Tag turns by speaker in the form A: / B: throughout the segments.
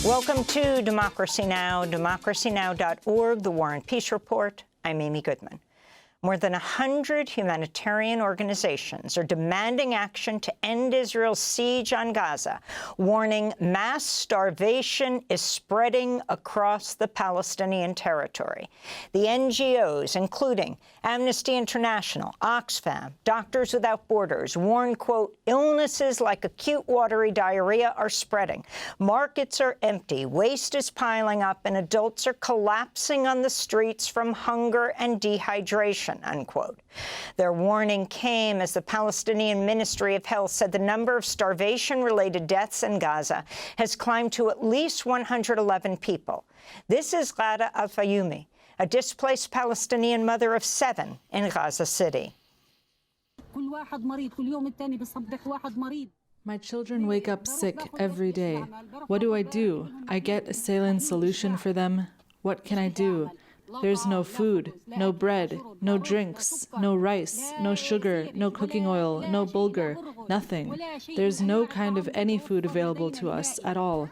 A: Welcome to Democracy Now!, democracynow.org, The War and Peace Report. I'm Amy Goodman. More than 100 humanitarian organizations are demanding action to end Israel's siege on Gaza, warning mass starvation is spreading across the Palestinian territory. The NGOs, including Amnesty International, Oxfam, Doctors Without Borders, warn, quote, illnesses like acute watery diarrhea are spreading. Markets are empty, waste is piling up, and adults are collapsing on the streets from hunger and dehydration. Unquote. Their warning came as the Palestinian Ministry of Health said the number of starvation-related deaths in Gaza has climbed to at least 111 people. This is Ghada Al-Fayumi, a displaced Palestinian mother of 7 in Gaza City.
B: My children wake up sick every day. What do? I get a saline solution for them. What can I do? There's no food, no bread, no drinks, no rice, no sugar, no cooking oil, no bulgur, nothing. There's no kind of any food available to us at all.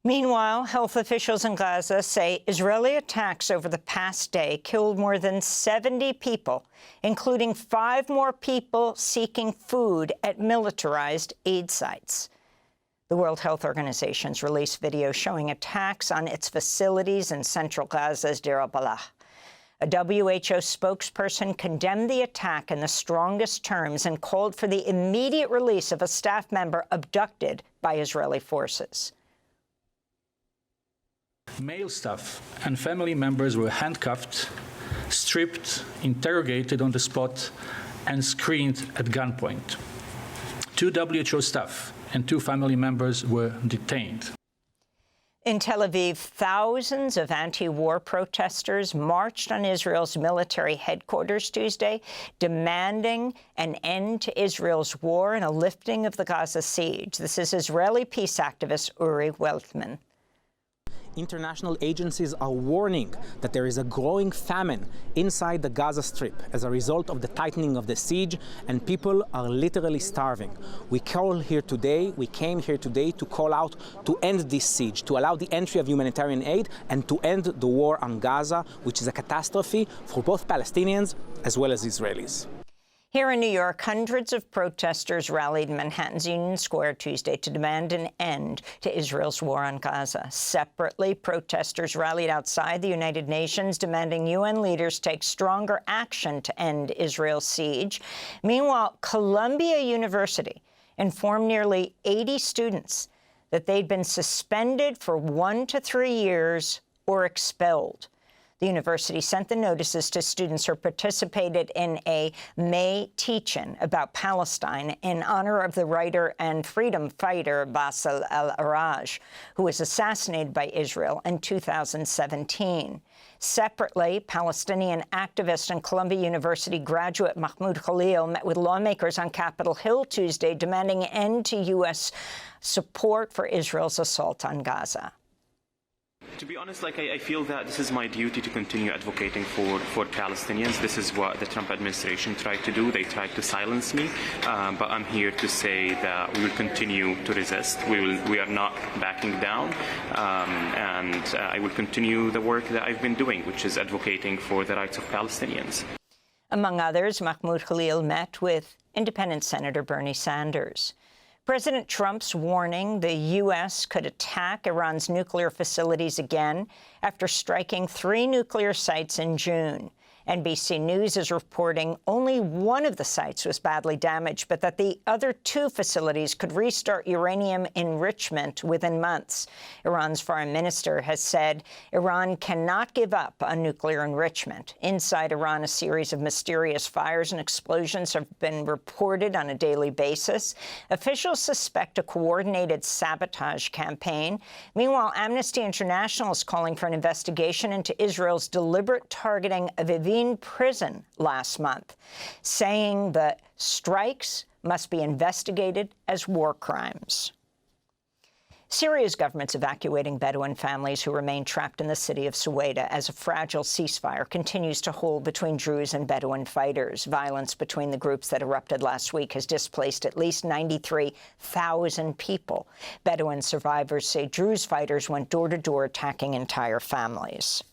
A: Meanwhile, health officials in Gaza say Israeli attacks over the past day killed more than 70 people, including 5 more people seeking food at militarized aid sites. The World Health Organization's released video showing attacks on its facilities in central Gaza's Deir al-Balah. A WHO spokesperson condemned the attack in the strongest terms and called for the immediate release of a staff member abducted by Israeli forces.
C: Male staff and family members were handcuffed, stripped, interrogated on the spot, and screened at gunpoint. 2 WHO staff and 2 family members were detained.
A: In Tel Aviv, thousands of anti-war protesters marched on Israel's military headquarters Tuesday, demanding an end to Israel's war and a lifting of the Gaza siege. This is Israeli peace activist Uri Weltman.
D: International agencies are warning that there is a growing famine inside the Gaza Strip as a result of the tightening of the siege, and people are literally starving. We came here today to call out to end this siege, to allow the entry of humanitarian aid, and to end the war on Gaza, which is a catastrophe for both Palestinians as well as Israelis.
A: Here in New York, hundreds of protesters rallied in Manhattan's Union Square Tuesday to demand an end to Israel's war on Gaza. Separately, protesters rallied outside the United Nations, demanding UN leaders take stronger action to end Israel's siege. Meanwhile, Columbia University informed nearly 80 students that they'd been suspended for 1 to 3 years or expelled. The university sent the notices to students who participated in a May teach-in about Palestine in honor of the writer and freedom fighter Bassel al-Araj, who was assassinated by Israel in 2017. Separately, Palestinian activist and Columbia University graduate Mahmoud Khalil met with lawmakers on Capitol Hill Tuesday, demanding an end to U.S. support for Israel's assault on Gaza.
E: To be honest, I feel that this is my duty to continue advocating for Palestinians. This is what the Trump administration tried to do. They tried to silence me, but I'm here to say that we will continue to resist. We are not backing down, and I will continue the work that I've been doing, which is advocating for the rights of Palestinians.
A: Among others, Mahmoud Khalil met with Independent Senator Bernie Sanders. President Trump's warning the U.S. could attack Iran's nuclear facilities again after striking 3 nuclear sites in June. NBC News is reporting only one of the sites was badly damaged, but that the other 2 facilities could restart uranium enrichment within months. Iran's foreign minister has said Iran cannot give up on nuclear enrichment. Inside Iran, a series of mysterious fires and explosions have been reported on a daily basis. Officials suspect a coordinated sabotage campaign. Meanwhile, Amnesty International is calling for an investigation into Israel's deliberate targeting of Evin prison last month, saying that strikes must be investigated as war crimes. Syria's government's evacuating Bedouin families who remain trapped in the city of Suwaida as a fragile ceasefire continues to hold between Druze and Bedouin fighters. Violence between the groups that erupted last week has displaced at least 93,000 people. Bedouin survivors say Druze fighters went door-to-door attacking entire families.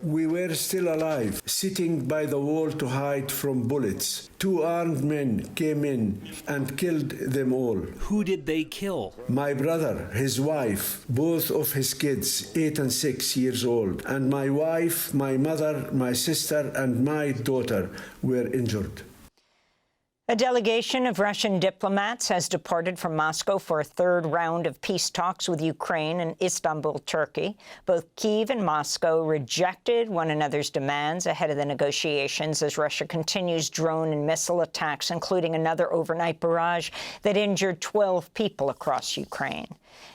F: We were still alive, sitting by the wall to hide from bullets. 2 armed men came in and killed them all.
G: Who did they kill?
F: My brother, his wife, both of his kids, 8 and 6 years old, and my wife, my mother, my sister, and my daughter were injured.
A: A delegation of Russian diplomats has departed from Moscow for a third round of peace talks with Ukraine and Istanbul, Turkey. Both Kyiv and Moscow rejected one another's demands ahead of the negotiations as Russia continues drone and missile attacks, including another overnight barrage that injured 12 people across Ukraine.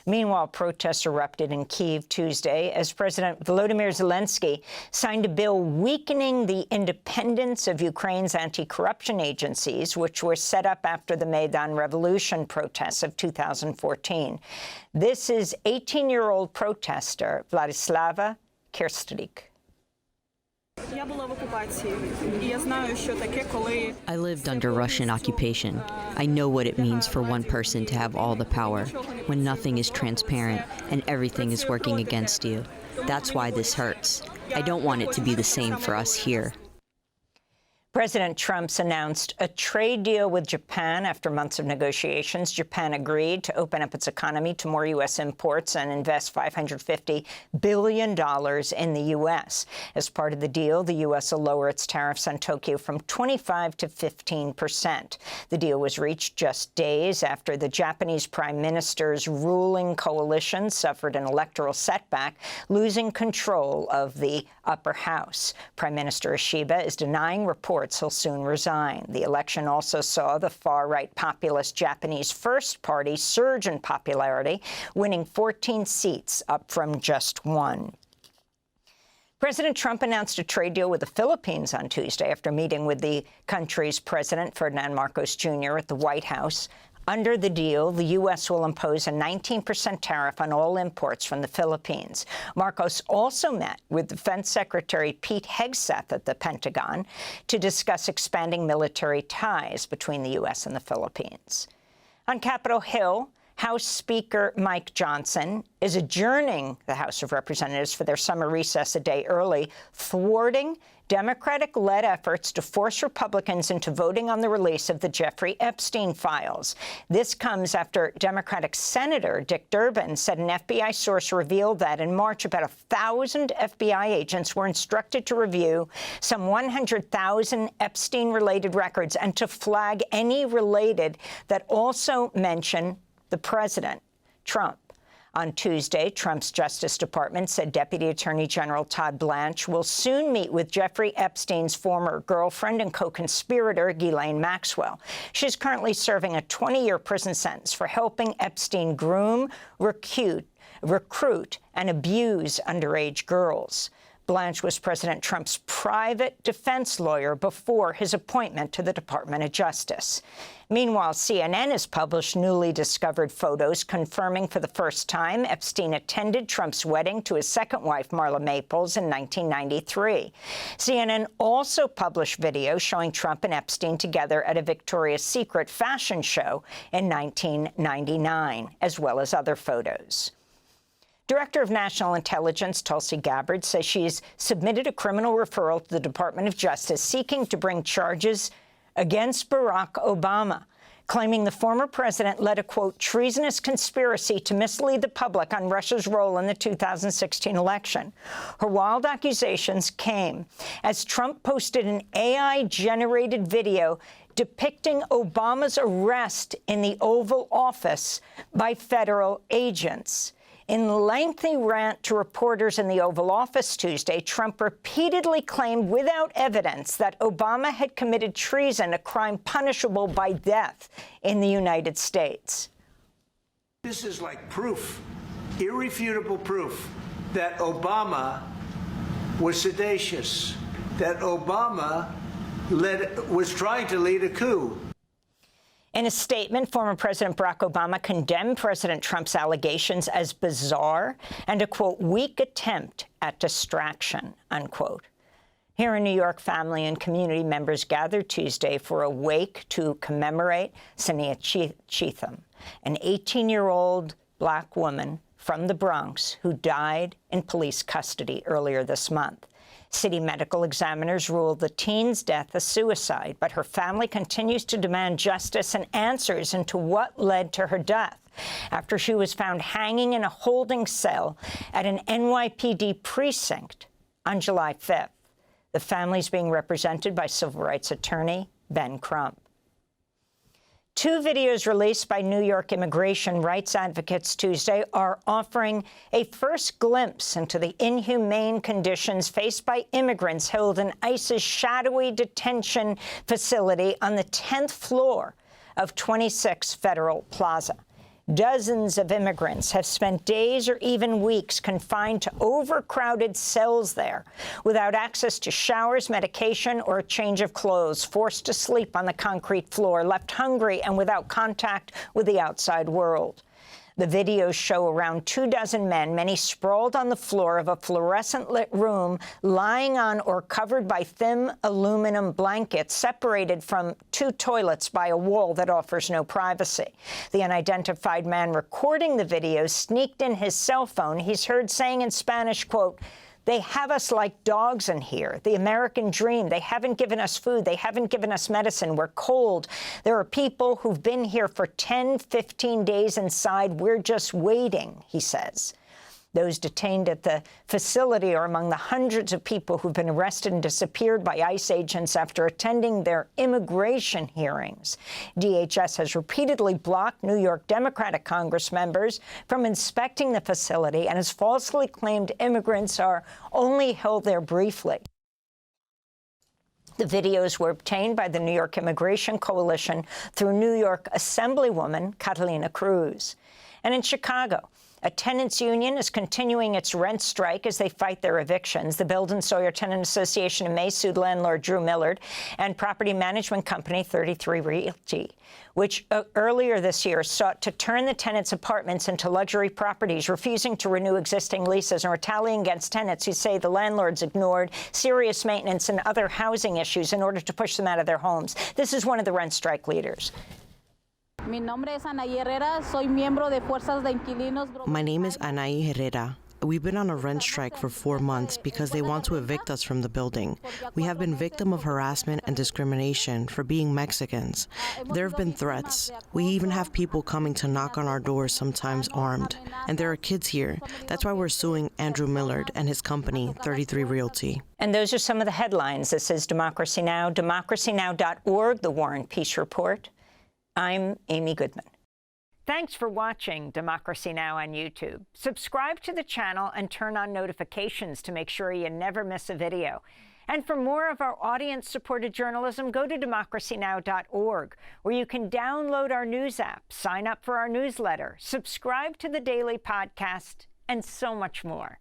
A: Meanwhile, protests erupted in Kyiv Tuesday as President Volodymyr Zelensky signed a bill weakening the independence of Ukraine's anti-corruption agencies, which were set up after the Maidan Revolution protests of 2014. This is 18-year-old protester Vladislava Kirstrik.
H: I lived under Russian occupation. I know what it means for one person to have all the power, when nothing is transparent and everything is working against you. That's why this hurts. I don't want it to be the same for us here.
A: President Trump's announced a trade deal with Japan after months of negotiations. Japan agreed to open up its economy to more U.S. imports and invest $550 billion in the U.S. As part of the deal, the U.S. will lower its tariffs on Tokyo from 25% to 15%. The deal was reached just days after the Japanese Prime Minister's ruling coalition suffered an electoral setback, losing control of the upper house. Prime Minister Ishiba is denying reports he'll soon resign. The election also saw the far-right populist Japanese First Party surge in popularity, winning 14 seats, up from just 1. President Trump announced a trade deal with the Philippines on Tuesday after meeting with the country's President Ferdinand Marcos Jr. at the White House. Under the deal, the U.S. will impose a 19% tariff on all imports from the Philippines. Marcos also met with Defense Secretary Pete Hegseth at the Pentagon to discuss expanding military ties between the U.S. and the Philippines. On Capitol Hill, House Speaker Mike Johnson is adjourning the House of Representatives for their summer recess a day early, thwarting Democratic-led efforts to force Republicans into voting on the release of the Jeffrey Epstein files. This comes after Democratic Senator Dick Durbin said an FBI source revealed that in March about 1,000 FBI agents were instructed to review some 100,000 Epstein-related records and to flag any related that also mention the president, Trump. On Tuesday, Trump's Justice Department said Deputy Attorney General Todd Blanche will soon meet with Jeffrey Epstein's former girlfriend and co-conspirator, Ghislaine Maxwell. She's currently serving a 20-year prison sentence for helping Epstein groom, recruit, and abuse underage girls. Blanche was President Trump's private defense lawyer before his appointment to the Department of Justice. Meanwhile, CNN has published newly discovered photos confirming for the first time Epstein attended Trump's wedding to his second wife, Marla Maples, in 1993. CNN also published video showing Trump and Epstein together at a Victoria's Secret fashion show in 1999, as well as other photos. Director of National Intelligence Tulsi Gabbard says she's submitted a criminal referral to the Department of Justice seeking to bring charges against Barack Obama, claiming the former president led a, quote, treasonous conspiracy to mislead the public on Russia's role in the 2016 election. Her wild accusations came as Trump posted an AI-generated video depicting Obama's arrest in the Oval Office by federal agents. In a lengthy rant to reporters in the Oval Office Tuesday, Trump repeatedly claimed without evidence that Obama had committed treason, a crime punishable by death in the United States.
I: This is like proof, irrefutable proof, that Obama was seditious, that Obama was trying to lead a coup.
A: In a statement, former President Barack Obama condemned President Trump's allegations as bizarre and a, quote, weak attempt at distraction, unquote. Here in New York, family and community members gathered Tuesday for a wake to commemorate Sania Cheatham, an 18-year-old black woman from the Bronx who died in police custody earlier this month. City medical examiners ruled the teen's death a suicide, but her family continues to demand justice and answers into what led to her death after she was found hanging in a holding cell at an NYPD precinct on July 5th. The family is being represented by civil rights attorney Ben Crump. Two videos released by New York immigration rights advocates Tuesday are offering a first glimpse into the inhumane conditions faced by immigrants held in ICE's shadowy detention facility on the 10th floor of 26 Federal Plaza. Dozens of immigrants have spent days or even weeks confined to overcrowded cells there without access to showers, medication, or a change of clothes, forced to sleep on the concrete floor, left hungry and without contact with the outside world. The videos show around 24 men, many sprawled on the floor of a fluorescent-lit room, lying on or covered by thin aluminum blankets, separated from two toilets by a wall that offers no privacy. The unidentified man recording the video sneaked in his cell phone. He's heard saying in Spanish, quote, "They have us like dogs in here. The American dream. They haven't given us food. They haven't given us medicine. We're cold. There are people who've been here for 10, 15 days inside. We're just waiting," he says. Those detained at the facility are among the hundreds of people who've been arrested and disappeared by ICE agents after attending their immigration hearings. DHS has repeatedly blocked New York Democratic Congress members from inspecting the facility and has falsely claimed immigrants are only held there briefly. The videos were obtained by the New York Immigration Coalition through New York Assemblywoman Catalina Cruz. And in Chicago, a tenants union is continuing its rent strike as they fight their evictions. The Belden Sawyer Tenant Association in May sued landlord Drew Millard and property management company 33 Realty, which earlier this year sought to turn the tenants' apartments into luxury properties, refusing to renew existing leases and retaliating against tenants who say the landlords ignored serious maintenance and other housing issues in order to push them out of their homes. This is one of the rent strike leaders.
G: My name is Anaí Herrera.
J: We've been on a rent strike for 4 months because they want to evict us from the building. We have been victim of harassment and discrimination for being Mexicans. There have been threats. We even have people coming to knock on our doors, sometimes armed. And there are kids here. That's why we're suing Andrew Millard and his company, 33 Realty.
A: And those are some of the headlines. This is Democracy Now!, democracynow.org, the War and Peace Report. I'm Amy Goodman. Thanks for watching Democracy Now! On YouTube. Subscribe to the channel and turn on notifications to make sure you never miss a video. And for more of our audience-supported journalism, go to democracynow.org, where you can download our news app, sign up for our newsletter, subscribe to the daily podcast, and so much more.